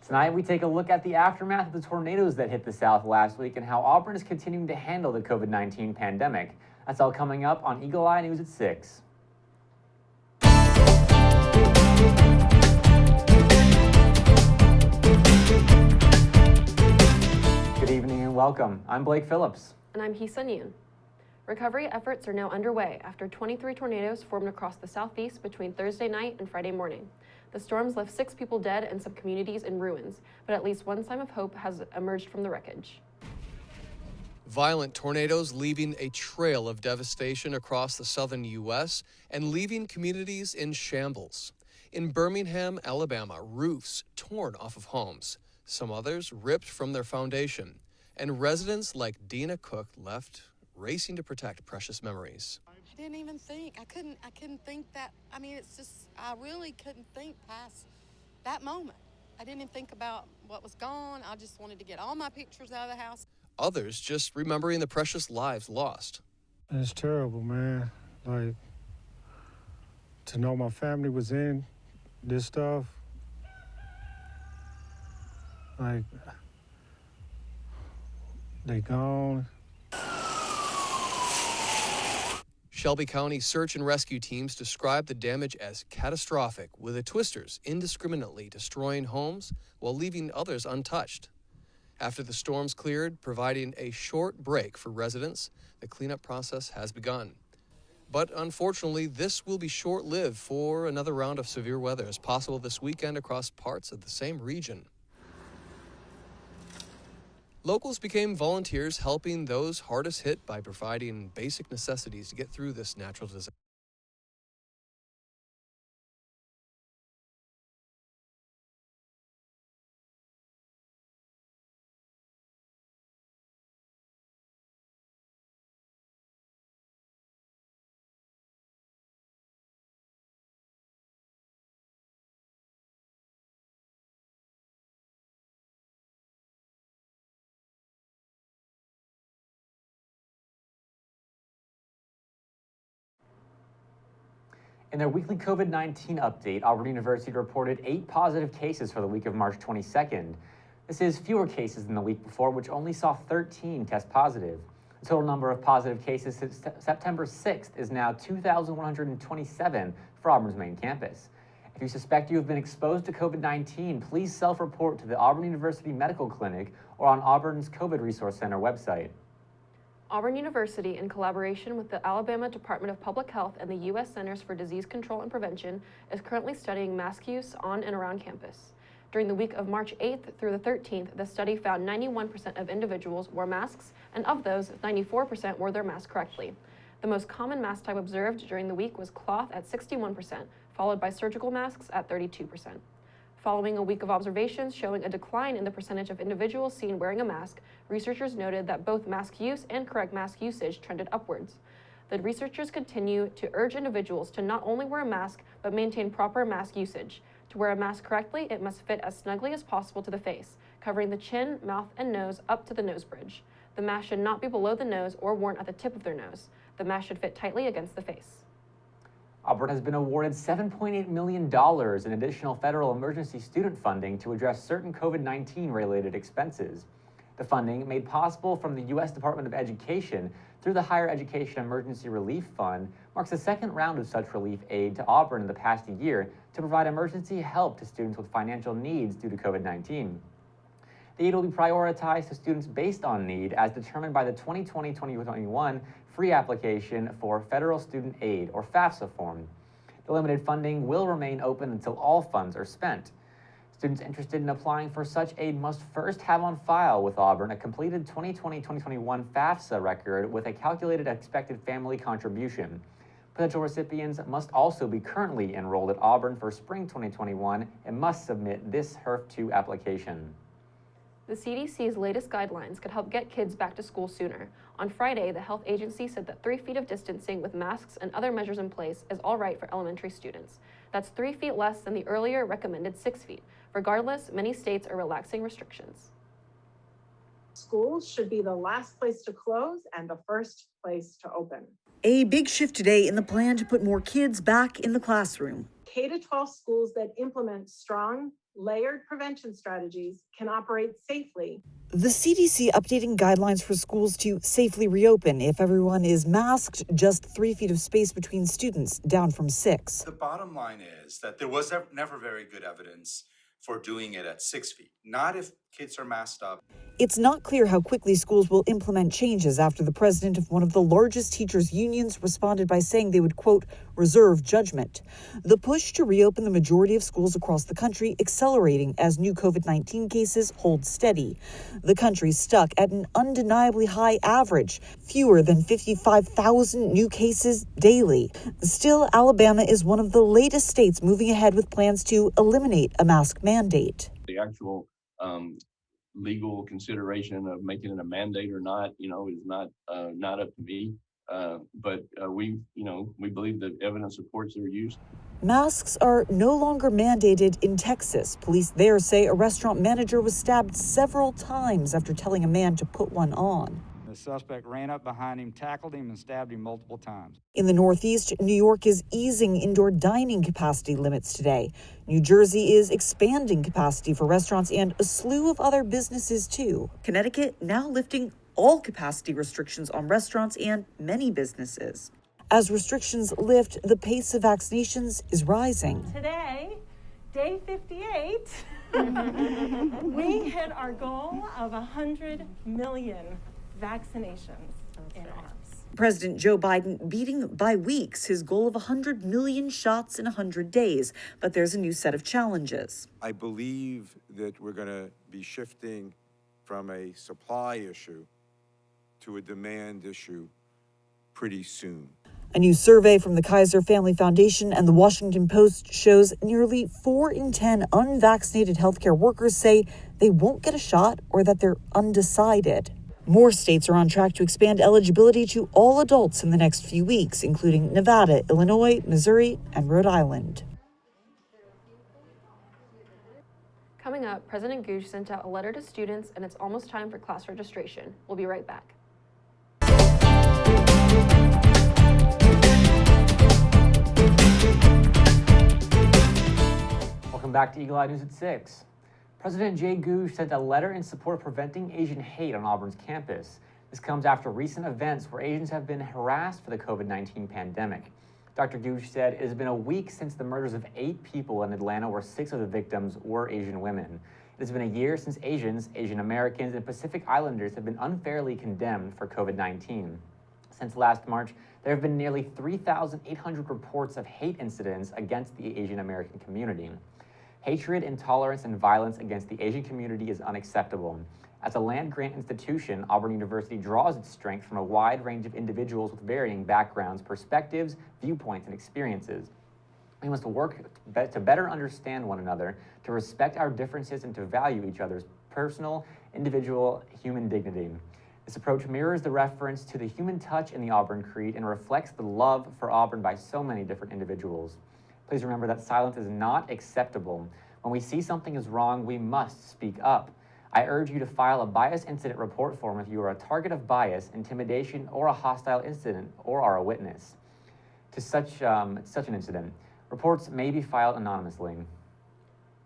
Tonight, we take a look at the aftermath of the tornadoes that hit the South last week and how Auburn is continuing to handle the COVID-19 pandemic. That's all coming up on Eagle Eye News at 6. Good evening and welcome. I'm Blake Phillips. And I'm Hee-Sun Yoon. Recovery efforts are now underway after 23 tornadoes formed across the southeast between Thursday night and Friday morning. The storms left 6 people dead and some communities in ruins, but at least one sign of hope has emerged from the wreckage. Violent tornadoes leaving a trail of devastation across the southern U.S. and leaving communities in shambles. In Birmingham, Alabama, roofs torn off of homes, some others ripped from their foundation, and residents like Dina Cook left racing to protect precious memories. I didn't even think. I couldn't think that. I mean, it's just, I really couldn't think past that moment. I didn't even think about what was gone. I just wanted to get all my pictures out of the house. Others just remembering the precious lives lost. It's terrible, man. Like, to know my family was in this stuff, like, they gone. Shelby County search and rescue teams describe the damage as catastrophic, with the twisters indiscriminately destroying homes while leaving others untouched. After the storms cleared, providing a short break for residents, the cleanup process has begun. But unfortunately, this will be short-lived, for another round of severe weather is possible this weekend across parts of the same region. Locals became volunteers, helping those hardest hit by providing basic necessities to get through this natural disaster. In their weekly COVID-19 update, Auburn University reported 8 positive cases for the week of March 22nd. This is fewer cases than the week before, which only saw 13 test positive. The total number of positive cases since September 6th is now 2,127 for Auburn's main campus. If you suspect you have been exposed to COVID-19, please self-report to the Auburn University Medical Clinic or on Auburn's COVID Resource Center website. Auburn University, in collaboration with the Alabama Department of Public Health and the U.S. Centers for Disease Control and Prevention, is currently studying mask use on and around campus. During the week of March 8th through the 13th, the study found 91% of individuals wore masks, and of those, 94% wore their mask correctly. The most common mask type observed during the week was cloth at 61%, followed by surgical masks at 32%. Following a week of observations showing a decline in the percentage of individuals seen wearing a mask, researchers noted that both mask use and correct mask usage trended upwards. The researchers continue to urge individuals to not only wear a mask, but maintain proper mask usage. To wear a mask correctly, it must fit as snugly as possible to the face, covering the chin, mouth, and nose up to the nose bridge. The mask should not be below the nose or worn at the tip of their nose. The mask should fit tightly against the face. Auburn has been awarded $7.8 million in additional federal emergency student funding to address certain COVID-19 related expenses. The funding, made possible from the U.S. Department of Education through the Higher Education Emergency Relief Fund, marks the second round of such relief aid to Auburn in the past year to provide emergency help to students with financial needs due to COVID-19. The aid will be prioritized to students based on need as determined by the 2020-2021 free application for Federal Student Aid, or FAFSA form. The limited funding will remain open until all funds are spent. Students interested in applying for such aid must first have on file with Auburn a completed 2020-2021 FAFSA record with a calculated expected family contribution. Potential recipients must also be currently enrolled at Auburn for spring 2021 and must submit this HERF2 application. The CDC's latest guidelines could help get kids back to school sooner. On Friday, the health agency said that 3 feet of distancing with masks and other measures in place is all right for elementary students. That's 3 feet less than the earlier recommended 6 feet. Regardless, many states are relaxing restrictions. Schools should be the last place to close and the first place to open. A big shift today in the plan to put more kids back in the classroom. K-12 schools that implement strong layered prevention strategies can operate safely. The CDC updating guidelines for schools to safely reopen if everyone is masked, just 3 feet of space between students, down from 6. The bottom line is that there was never very good evidence for doing it at 6 feet, not if kids are masked up. It's not clear how quickly schools will implement changes after the president of one of the largest teachers' unions responded by saying they would, quote, reserve judgment. The push to reopen the majority of schools across the country accelerating as new COVID-19 cases hold steady. The country's stuck at an undeniably high average, fewer than 55,000 new cases daily. Still, Alabama is one of the latest states moving ahead with plans to eliminate a mask mandate. The actual legal consideration of making it a mandate or not, is not up to me. But we believe that evidence supports their use. Masks are no longer mandated in Texas. Police there say a restaurant manager was stabbed several times after telling a man to put one on. The suspect ran up behind him, tackled him, and stabbed him multiple times. In the Northeast, New York is easing indoor dining capacity limits today. New Jersey is expanding capacity for restaurants and a slew of other businesses, too. Connecticut now lifting all capacity restrictions on restaurants and many businesses. As restrictions lift, the pace of vaccinations is rising. Today, day 58, we hit our goal of 100 million vaccinations in arms. President Joe Biden beating by weeks his goal of 100 million shots in 100 days. But there's a new set of challenges. I believe that we're going to be shifting from a supply issue to a demand issue pretty soon. A new survey from the Kaiser Family Foundation and the Washington Post shows nearly 4 in 10 unvaccinated healthcare workers say they won't get a shot or that they're undecided. More states are on track to expand eligibility to all adults in the next few weeks, including Nevada, Illinois, Missouri, and Rhode Island. Coming up, President Gooch sent out a letter to students, and it's almost time for class registration. We'll be right back. Welcome back to Eagle Eye News at 6. President Jay Gooch sent a letter in support of preventing Asian hate on Auburn's campus. This comes after recent events where Asians have been harassed for the COVID-19 pandemic. Dr. Gooch said it has been a week since the murders of 8 people in Atlanta, where 6 of the victims were Asian women. It has been a year since Asians, Asian Americans, and Pacific Islanders have been unfairly condemned for COVID-19. Since last March, there have been nearly 3,800 reports of hate incidents against the Asian American community. Hatred, intolerance, and violence against the Asian community is unacceptable. As a land-grant institution, Auburn University draws its strength from a wide range of individuals with varying backgrounds, perspectives, viewpoints, and experiences. We must work to better understand one another, to respect our differences, and to value each other's personal, individual, human dignity. This approach mirrors the reference to the human touch in the Auburn Creed and reflects the love for Auburn by so many different individuals. Please remember that silence is not acceptable. When we see something is wrong, we must speak up. I urge you to file a bias incident report form if you are a target of bias, intimidation, or a hostile incident, or are a witness to such an incident. Reports may be filed anonymously.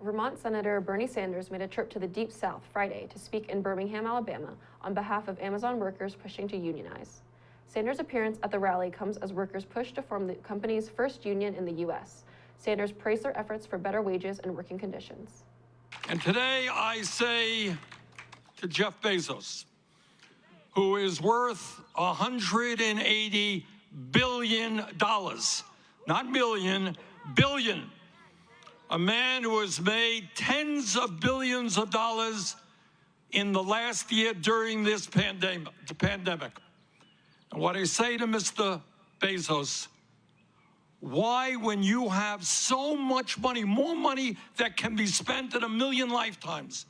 Vermont Senator Bernie Sanders made a trip to the Deep South Friday to speak in Birmingham, Alabama, on behalf of Amazon workers pushing to unionize. Sanders' appearance at the rally comes as workers push to form the company's first union in the U.S. Sanders praised their efforts for better wages and working conditions. And today I say to Jeff Bezos, who is worth $180 billion, not million, billion, a man who has made tens of billions of dollars in the last year during this pandemic. And what I say to Mr. Bezos, why, when you have so much money, more money that can be spent in 1,000,000 lifetimes,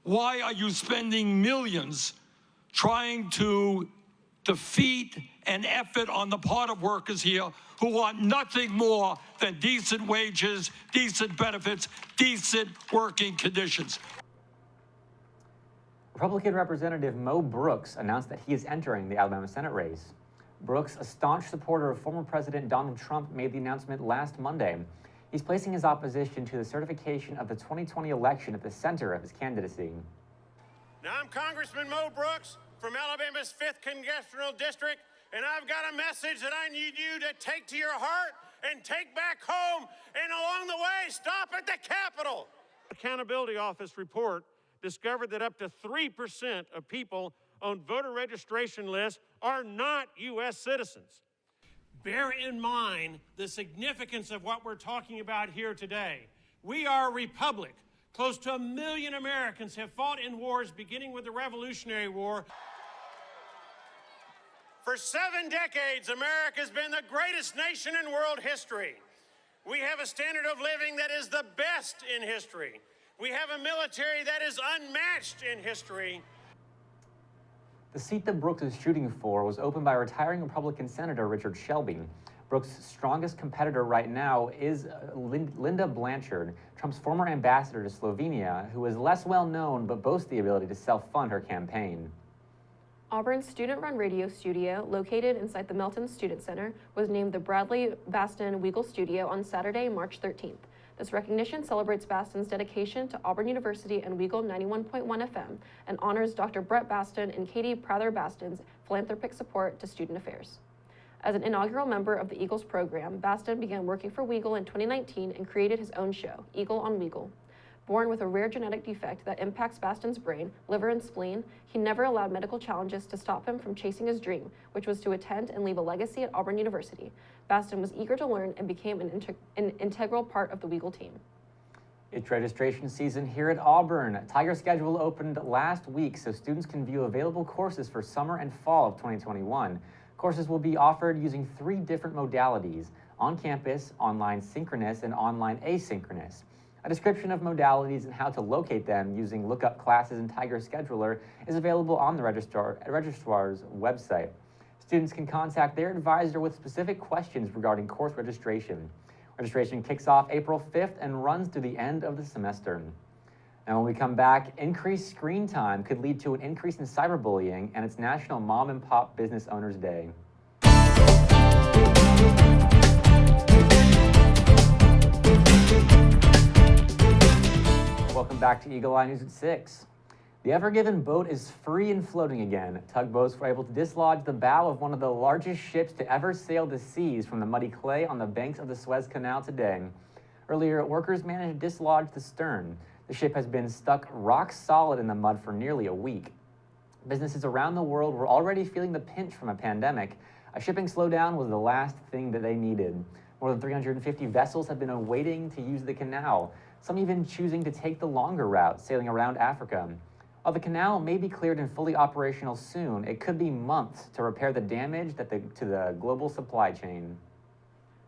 why are you spending millions trying to defeat an effort on the part of workers here who want nothing more than decent wages, decent benefits, decent working conditions? Republican Representative Mo Brooks announced that he is entering the Alabama Senate race. Brooks, a staunch supporter of former President Donald Trump, made the announcement last Monday. He's placing his opposition to the certification of the 2020 election at the center of his candidacy. Now, I'm Congressman Mo Brooks from Alabama's 5th Congressional District, and I've got a message that I need you to take to your heart and take back home, and along the way, stop at the Capitol. Accountability Office report discovered that up to 3% of people on voter registration lists are not U.S. citizens. Bear in mind the significance of what we're talking about here today. We are a republic. Close to 1 million Americans have fought in wars beginning with the Revolutionary War. For 7 decades, America's been the greatest nation in world history. We have a standard of living that is the best in history. We have a military that is unmatched in history. The seat that Brooks is shooting for was opened by retiring Republican Senator Richard Shelby. Brooks' strongest competitor right now is Linda Blanchard, Trump's former ambassador to Slovenia, who is less well known but boasts the ability to self-fund her campaign. Auburn's student-run radio studio, located inside the Melton Student Center, was named the Bradley Baston Weagle Studio on Saturday, March 13th. This recognition celebrates Baston's dedication to Auburn University and Weagle 91.1 FM and honors Dr. Brett Baston and Katie Prather-Baston's philanthropic support to student affairs. As an inaugural member of the Eagles program, Baston began working for Weagle in 2019 and created his own show, Eagle on Weagle. Born with a rare genetic defect that impacts Baston's brain, liver, and spleen, he never allowed medical challenges to stop him from chasing his dream, which was to attend and leave a legacy at Auburn University. Baston was eager to learn and became an integral part of the Weagle team. It's registration season here at Auburn. Tiger schedule opened last week, so students can view available courses for summer and fall of 2021. Courses will be offered using 3 different modalities: on-campus, online synchronous, and online asynchronous. A description of modalities and how to locate them using Lookup Classes and Tiger Scheduler is available on the registrar's website. Students can contact their advisor with specific questions regarding course registration. Registration kicks off April 5th and runs through the end of the semester. Now, when we come back, increased screen time could lead to an increase in cyberbullying, and it's National Mom and Pop Business Owners Day. Welcome back to Eagle Eye News at 6. The Ever Given boat is free and floating again. Tugboats were able to dislodge the bow of one of the largest ships to ever sail the seas from the muddy clay on the banks of the Suez Canal today. Earlier, workers managed to dislodge the stern. The ship has been stuck rock solid in the mud for nearly a week. Businesses around the world were already feeling the pinch from a pandemic. A shipping slowdown was the last thing that they needed. More than 350 vessels have been waiting to use the canal, some even choosing to take the longer route, sailing around Africa. While the canal may be cleared and fully operational soon, it could be months to repair the damage to the global supply chain.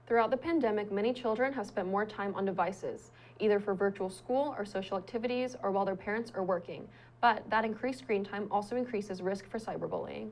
Throughout the pandemic, many children have spent more time on devices, either for virtual school or social activities or while their parents are working. But that increased screen time also increases risk for cyberbullying.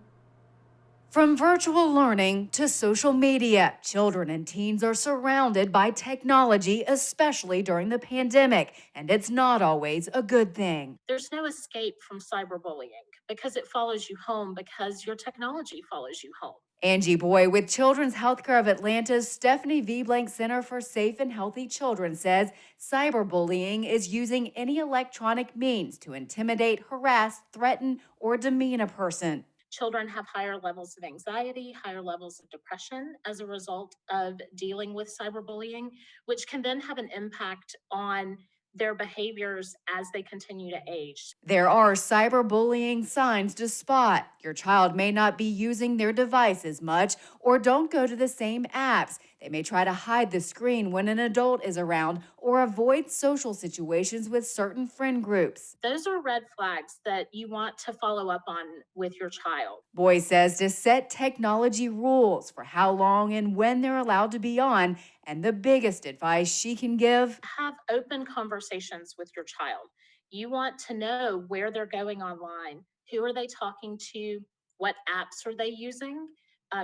From virtual learning to social media, children and teens are surrounded by technology, especially during the pandemic, and it's not always a good thing. There's no escape from cyberbullying because it follows you home, because your technology follows you home. Angie Boy with Children's Healthcare of Atlanta's Stephanie V. Blank Center for Safe and Healthy Children says cyberbullying is using any electronic means to intimidate, harass, threaten, or demean a person. Children have higher levels of anxiety, higher levels of depression as a result of dealing with cyberbullying, which can then have an impact on their behaviors as they continue to age. There are cyberbullying signs to spot. Your child may not be using their device as much or don't go to the same apps. They may try to hide the screen when an adult is around or avoid social situations with certain friend groups. Those are red flags that you want to follow up on with your child. Boy says to set technology rules for how long and when they're allowed to be on, and the biggest advice she can give: have open conversations with your child. You want to know where they're going online, who are they talking to, what apps are they using.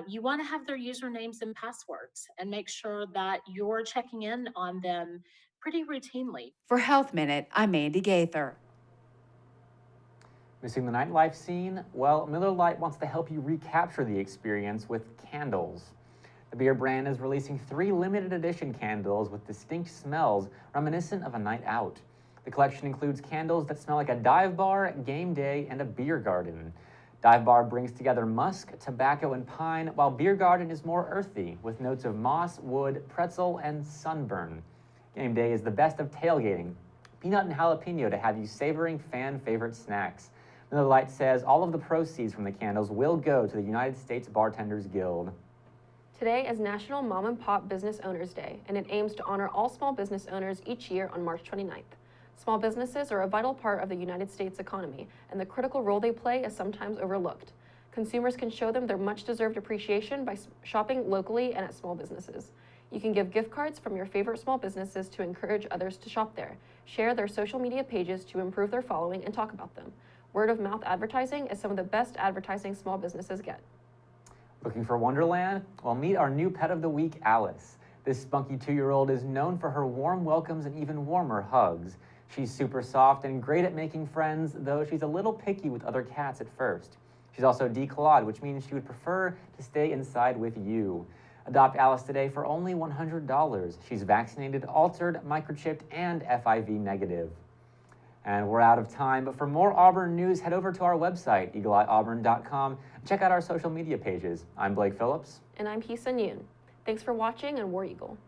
You want to have their usernames and passwords and make sure that you're checking in on them pretty routinely. For Health Minute, I'm Mandy Gaither. Missing the nightlife scene? Well, Miller Lite wants to help you recapture the experience with candles. The beer brand is releasing 3 limited edition candles with distinct smells reminiscent of a night out. The collection includes candles that smell like a dive bar, game day, and a beer garden. Dive Bar brings together musk, tobacco, and pine, while Beer Garden is more earthy, with notes of moss, wood, pretzel, and sunburn. Game Day is the best of tailgating, peanut and jalapeno to have you savoring fan-favorite snacks. Miller Lite says all of the proceeds from the candles will go to the United States Bartenders Guild. Today is National Mom and Pop Business Owners Day, and it aims to honor all small business owners each year on March 29th. Small businesses are a vital part of the United States economy, and the critical role they play is sometimes overlooked. Consumers can show them their much-deserved appreciation by shopping locally and at small businesses. You can give gift cards from your favorite small businesses to encourage others to shop there, share their social media pages to improve their following, and talk about them. Word-of-mouth advertising is some of the best advertising small businesses get. Looking for Wonderland? Well, meet our new pet of the week, Alice. This spunky 2-year-old is known for her warm welcomes and even warmer hugs. She's super soft and great at making friends, though she's a little picky with other cats at first. She's also declawed, which means she would prefer to stay inside with you. Adopt Alice today for only $100. She's vaccinated, altered, microchipped, and FIV negative. And we're out of time, but for more Auburn news, head over to our website, eagleeyeauburn.com, and check out our social media pages. I'm Blake Phillips. And I'm Hee Sun Yoon. Thanks for watching, and War Eagle.